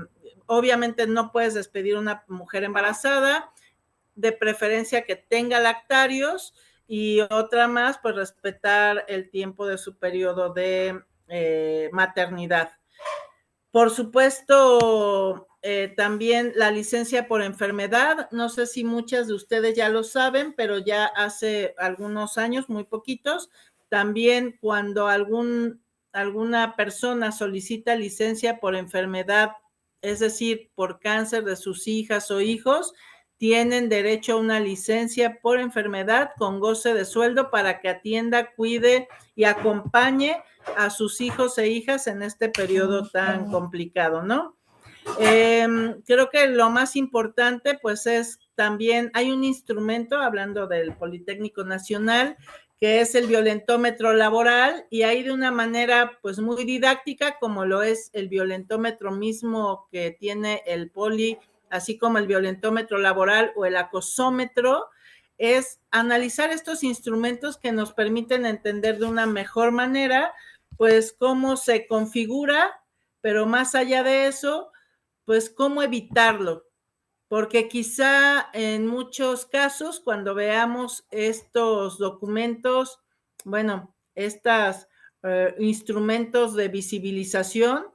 obviamente no puedes despedir a una mujer embarazada, de preferencia que tenga lactarios, y otra más, pues respetar el tiempo de su periodo de maternidad. Por supuesto, también la licencia por enfermedad, no sé si muchas de ustedes ya lo saben, pero ya hace algunos años, muy poquitos, también cuando alguna persona solicita licencia por enfermedad, es decir, por cáncer de sus hijas o hijos, tienen derecho a una licencia por enfermedad con goce de sueldo para que atienda, cuide y acompañe a sus hijos e hijas en este periodo tan complicado, ¿no? Creo que lo más importante, pues, es también, hay un instrumento, hablando del Politécnico Nacional, que es el violentómetro laboral, y ahí de una manera, pues, muy didáctica, como lo es el violentómetro mismo que tiene el Poli, así como el violentómetro laboral o el acosómetro, es analizar estos instrumentos que nos permiten entender de una mejor manera, pues, cómo se configura, pero más allá de eso, pues cómo evitarlo, porque quizá en muchos casos cuando veamos estos documentos, bueno, estos instrumentos de visibilización,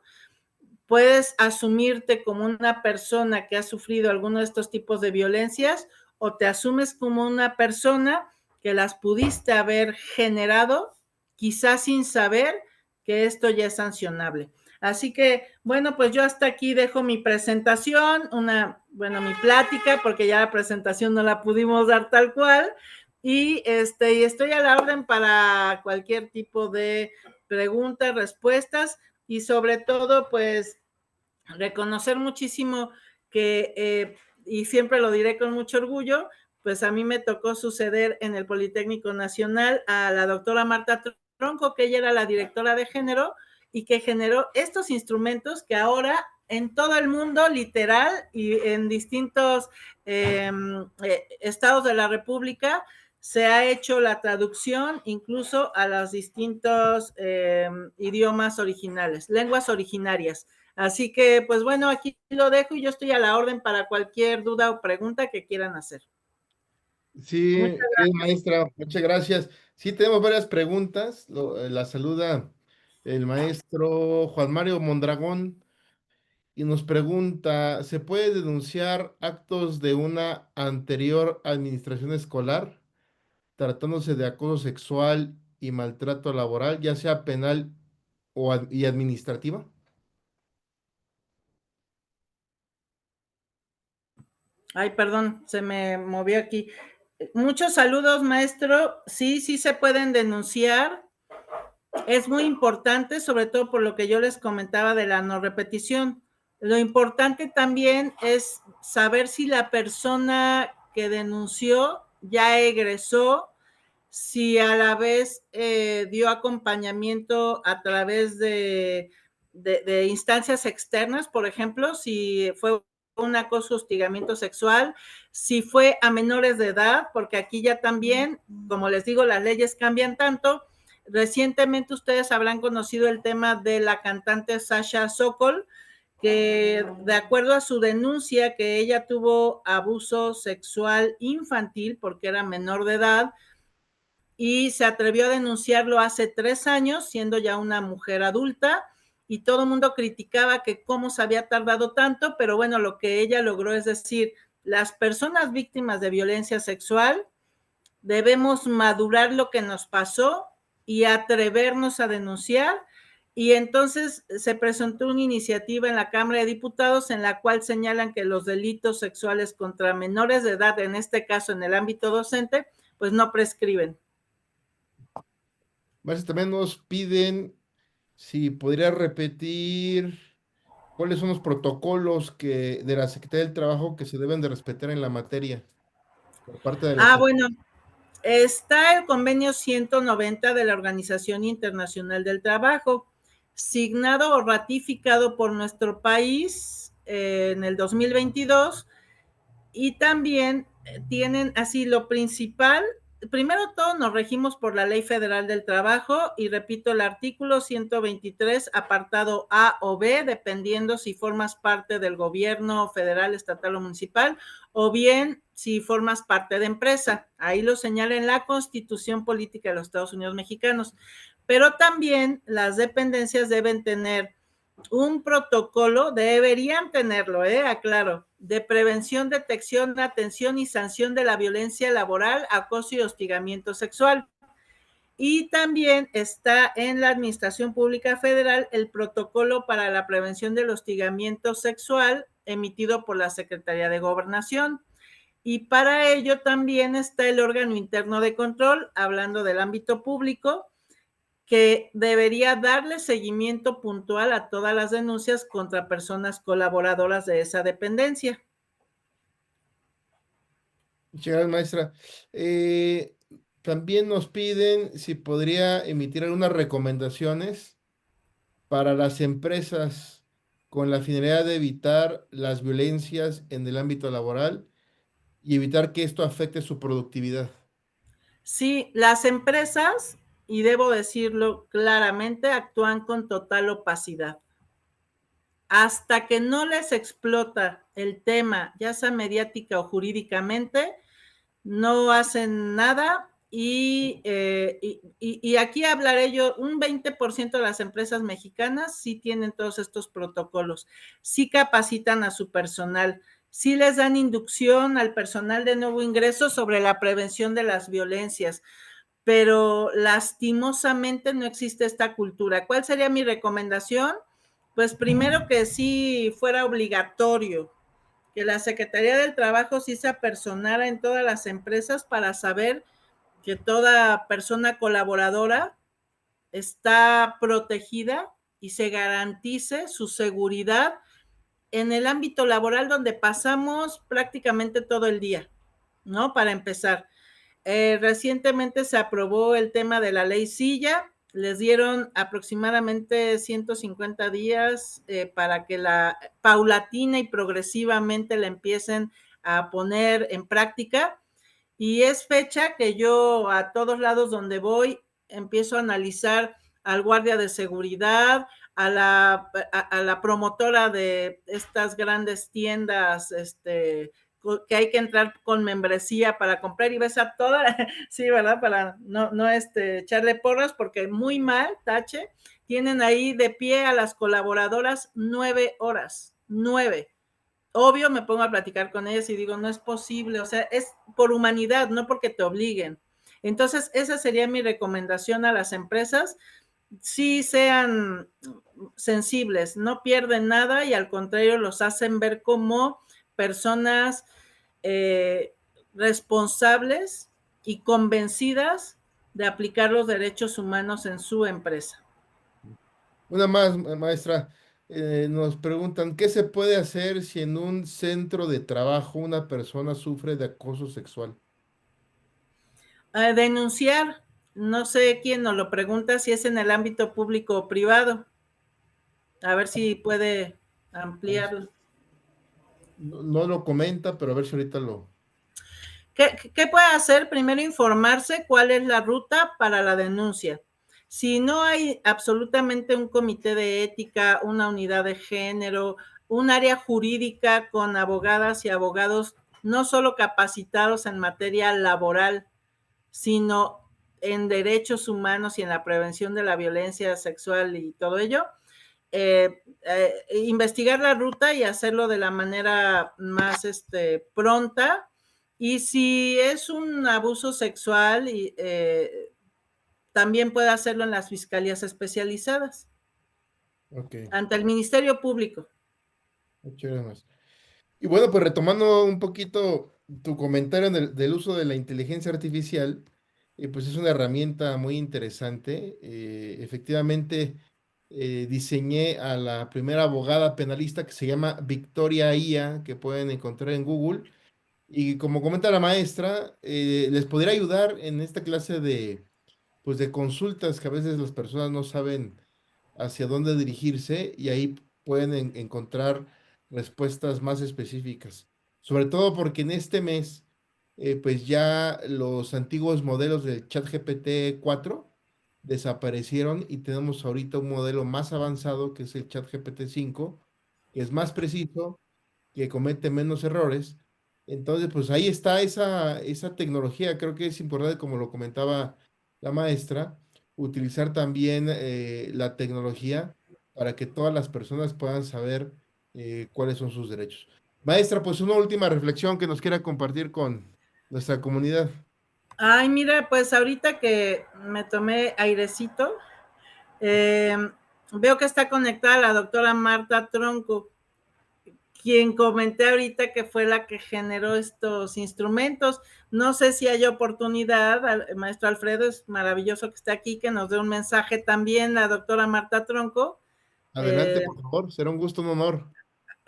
puedes asumirte como una persona que ha sufrido alguno de estos tipos de violencias, o te asumes como una persona que las pudiste haber generado, quizás sin saber que esto ya es sancionable. Así que, bueno, pues yo hasta aquí dejo mi presentación, mi plática, porque ya la presentación no la pudimos dar tal cual, y estoy a la orden para cualquier tipo de preguntas, respuestas, y sobre todo, pues, reconocer muchísimo que, y siempre lo diré con mucho orgullo, pues a mí me tocó suceder en el Politécnico Nacional a la doctora Marta Tronco, que ella era la directora de género y que generó estos instrumentos que ahora en todo el mundo, literal, y en distintos estados de la República, se ha hecho la traducción incluso a los distintos idiomas originales, lenguas originarias. Así que, pues bueno, aquí lo dejo y yo estoy a la orden para cualquier duda o pregunta que quieran hacer. Sí, Muchas querida gracias. maestra, muchas gracias. Sí, tenemos varias preguntas. La saluda el maestro Juan Mario Mondragón y nos pregunta, ¿se puede denunciar actos de una anterior administración escolar tratándose de acoso sexual y maltrato laboral, ya sea penal y administrativa? Ay, perdón, se me movió aquí. Muchos saludos, maestro. Sí, sí se pueden denunciar. Es muy importante, sobre todo por lo que yo les comentaba de la no repetición. Lo importante también es saber si la persona que denunció ya egresó, si a la vez dio acompañamiento a través de instancias externas, por ejemplo, si fue un acoso, hostigamiento sexual, si fue a menores de edad, porque aquí ya también, como les digo, las leyes cambian tanto. Recientemente ustedes habrán conocido el tema de la cantante Sasha Sokol, que de acuerdo a su denuncia que ella tuvo abuso sexual infantil porque era menor de edad, y se atrevió a denunciarlo hace 3 años, siendo ya una mujer adulta, y todo el mundo criticaba que cómo se había tardado tanto, pero bueno, lo que ella logró es decir, las personas víctimas de violencia sexual debemos madurar lo que nos pasó y atrevernos a denunciar. Y entonces se presentó una iniciativa en la Cámara de Diputados en la cual señalan que los delitos sexuales contra menores de edad, en este caso en el ámbito docente, pues no prescriben. Más también nos piden si podría repetir cuáles son los protocolos de la Secretaría del Trabajo que se deben de respetar en la materia por parte de la Bueno, está el convenio 190 de la Organización Internacional del Trabajo, signado o ratificado por nuestro país en el 2022, y también tienen así lo principal. Primero todo nos regimos por la Ley Federal del Trabajo y repito el artículo 123 apartado A o B, dependiendo si formas parte del gobierno federal, estatal o municipal, o bien si formas parte de empresa. Ahí lo señala en la Constitución Política de los Estados Unidos Mexicanos. Pero también las dependencias deben tener un protocolo, deberían tenerlo, aclaro, de prevención, detección, atención y sanción de la violencia laboral, acoso y hostigamiento sexual. Y también está en la Administración Pública Federal el protocolo para la prevención del hostigamiento sexual emitido por la Secretaría de Gobernación. Y para ello también está el órgano interno de control, hablando del ámbito público, que debería darle seguimiento puntual a todas las denuncias contra personas colaboradoras de esa dependencia. Muchas gracias, maestra. También nos piden si podría emitir algunas recomendaciones para las empresas con la finalidad de evitar las violencias en el ámbito laboral y evitar que esto afecte su productividad. Sí, las empresas, y debo decirlo claramente, actúan con total opacidad. Hasta que no les explota el tema, ya sea mediática o jurídicamente, no hacen nada. Y aquí hablaré yo, un 20% de las empresas mexicanas sí tienen todos estos protocolos, sí capacitan a su personal, sí les dan inducción al personal de nuevo ingreso sobre la prevención de las violencias, pero lastimosamente no existe esta cultura. ¿Cuál sería mi recomendación? Pues primero que sí fuera obligatorio que la Secretaría del Trabajo sí se apersonara en todas las empresas para saber que toda persona colaboradora está protegida y se garantice su seguridad en el ámbito laboral donde pasamos prácticamente todo el día. ¿no? Para empezar. Recientemente se aprobó el tema de la ley Silla, les dieron aproximadamente 150 días para que paulatina y progresivamente la empiecen a poner en práctica, y es fecha que yo a todos lados donde voy empiezo a analizar al guardia de seguridad, a la promotora de estas grandes tiendas, que hay que entrar con membresía para comprar, y ves a toda, sí, ¿verdad? Para no echarle porras, porque muy mal, tache, tienen ahí de pie a las colaboradoras 9 horas, 9. Obvio, me pongo a platicar con ellas y digo, no es posible, o sea, es por humanidad, no porque te obliguen. Entonces, esa sería mi recomendación a las empresas, sí sean sensibles, no pierden nada y al contrario los hacen ver como personas eh, responsables y convencidas de aplicar los derechos humanos en su empresa. Una más, maestra. Nos preguntan, ¿qué se puede hacer si en un centro de trabajo una persona sufre de acoso sexual? Denunciar, no sé quién nos lo pregunta, si es en el ámbito público o privado. A ver si puede ampliarlo. No, no lo comenta, pero a ver si ahorita lo... ¿Qué puede hacer? Primero informarse cuál es la ruta para la denuncia. Si no hay absolutamente un comité de ética, una unidad de género, un área jurídica con abogadas y abogados no solo capacitados en materia laboral, sino en derechos humanos y en la prevención de la violencia sexual y todo ello, investigar la ruta y hacerlo de la manera más pronta. Y si es un abuso sexual, también puede hacerlo en las fiscalías especializadas, Ok, ante el Ministerio Público. muchas gracias. Y bueno, pues retomando un poquito tu comentario del uso de la inteligencia artificial, pues es una herramienta muy interesante. Efectivamente, diseñé a la primera abogada penalista que se llama Victoria IA, que pueden encontrar en Google. Y como comenta la maestra, les podría ayudar en esta clase pues de consultas que a veces las personas no saben hacia dónde dirigirse y ahí pueden encontrar respuestas más específicas. Sobre todo porque en este mes, pues ya los antiguos modelos del ChatGPT 4 desaparecieron y tenemos ahorita un modelo más avanzado que es el ChatGPT 5, que es más preciso, que comete menos errores. Entonces, pues ahí está esa tecnología. Creo que es importante, como lo comentaba la maestra, utilizar también la tecnología para que todas las personas puedan saber cuáles son sus derechos. Maestra, pues una última reflexión que nos quiera compartir con nuestra comunidad. Ay, mira, pues ahorita que me tomé airecito, eh, veo que está conectada la doctora Marta Tronco, quien comenté ahorita que fue la que generó estos instrumentos. No sé si hay oportunidad, el maestro Alfredo, es maravilloso que esté aquí, que nos dé un mensaje también la doctora Marta Tronco. Adelante, Eh, por favor, será un gusto, un honor.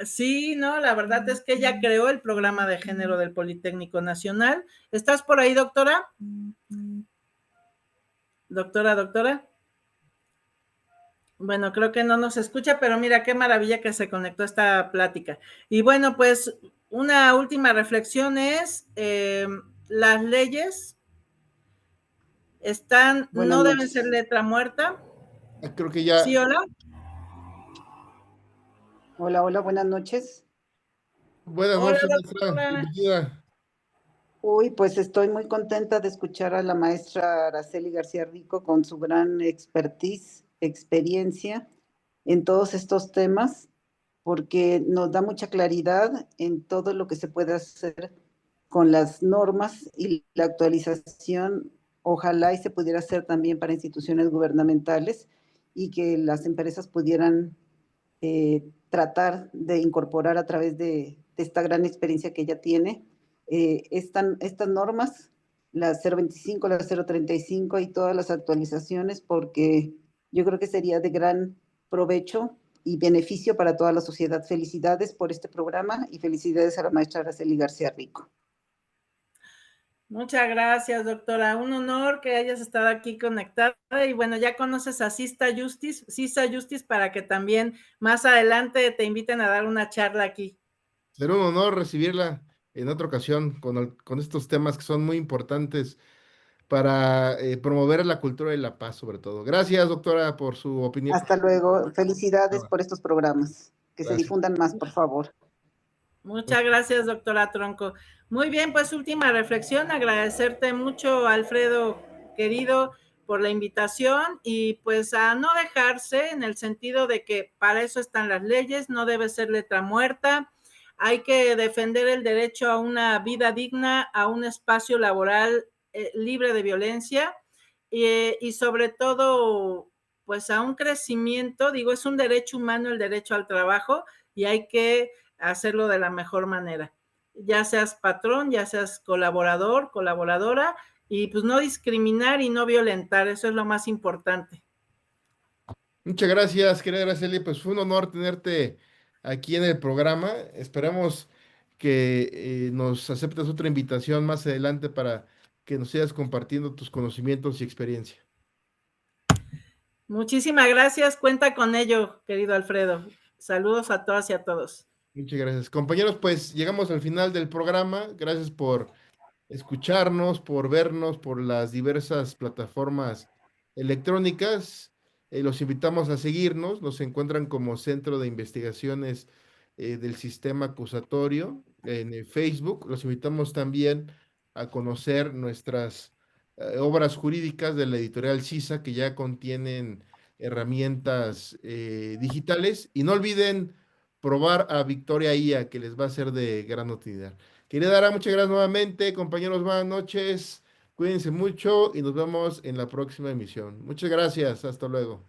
sí, no, la verdad es que ella creó el programa de género del Politécnico Nacional. ¿Estás por ahí, doctora? Doctora. Bueno, creo que no nos escucha, pero mira qué maravilla que se conectó esta plática. Y bueno, pues una última reflexión es, las leyes Buenas no deben ser noches. letra muerta. Creo que Sí, ya. hola. Hola, buenas noches. Buenas Hola, noches, maestra. doctora. Bienvenida. Uy, pues estoy muy contenta de escuchar a la maestra Araceli García Rico con su gran expertise, experiencia en todos estos temas, porque nos da mucha claridad en todo lo que se puede hacer con las normas y la actualización. Ojalá y se pudiera hacer también para instituciones gubernamentales y que las empresas pudieran tratar de incorporar a través de esta gran experiencia que ella tiene estas normas, la 025, la 035 y todas las actualizaciones, porque yo creo que sería de gran provecho y beneficio para toda la sociedad. Felicidades por este programa y felicidades a la maestra Araceli García Rico. Muchas gracias, doctora. Un honor que hayas estado aquí conectada. Y bueno, ya conoces a Sisa Justice, para que también más adelante te inviten a dar una charla aquí. Será un honor recibirla en otra ocasión con estos temas que son muy importantes para promover la cultura de la paz, sobre todo. Gracias, doctora, por su opinión. Hasta luego. Felicidades por estos programas. Que se Gracias. difundan más, por favor. Muchas gracias, doctora Tronco. Muy bien, pues última reflexión, agradecerte mucho, Alfredo, querido, por la invitación y pues a no dejarse en el sentido de que para eso están las leyes, no debe ser letra muerta, hay que defender el derecho a una vida digna, a un espacio laboral libre de violencia y sobre todo pues a un crecimiento, digo, es un derecho humano el derecho al trabajo y hay que hacerlo de la mejor manera. Ya seas patrón, ya seas colaborador, colaboradora, y pues no discriminar y no violentar, eso es lo más importante. Muchas gracias, querida Araceli. Pues fue un honor tenerte aquí en el programa. Esperamos que nos aceptes otra invitación más adelante para que nos sigas compartiendo tus conocimientos y experiencia. Muchísimas gracias, cuenta con ello, querido Alfredo. Saludos a todas y a todos. Muchas gracias. Compañeros, pues llegamos al final del programa. Gracias por escucharnos, por vernos, por las diversas plataformas electrónicas. Los invitamos a seguirnos. Nos encuentran como Centro de Investigaciones del Sistema Acusatorio en Facebook. Los invitamos también a conocer nuestras obras jurídicas de la editorial CISA, que ya contienen herramientas digitales. Y no olviden probar a Victoria IA, que les va a ser de gran utilidad. Querida Dara, muchas gracias nuevamente. Compañeros, buenas noches. Cuídense mucho y nos vemos en la próxima emisión. Muchas gracias. Hasta luego.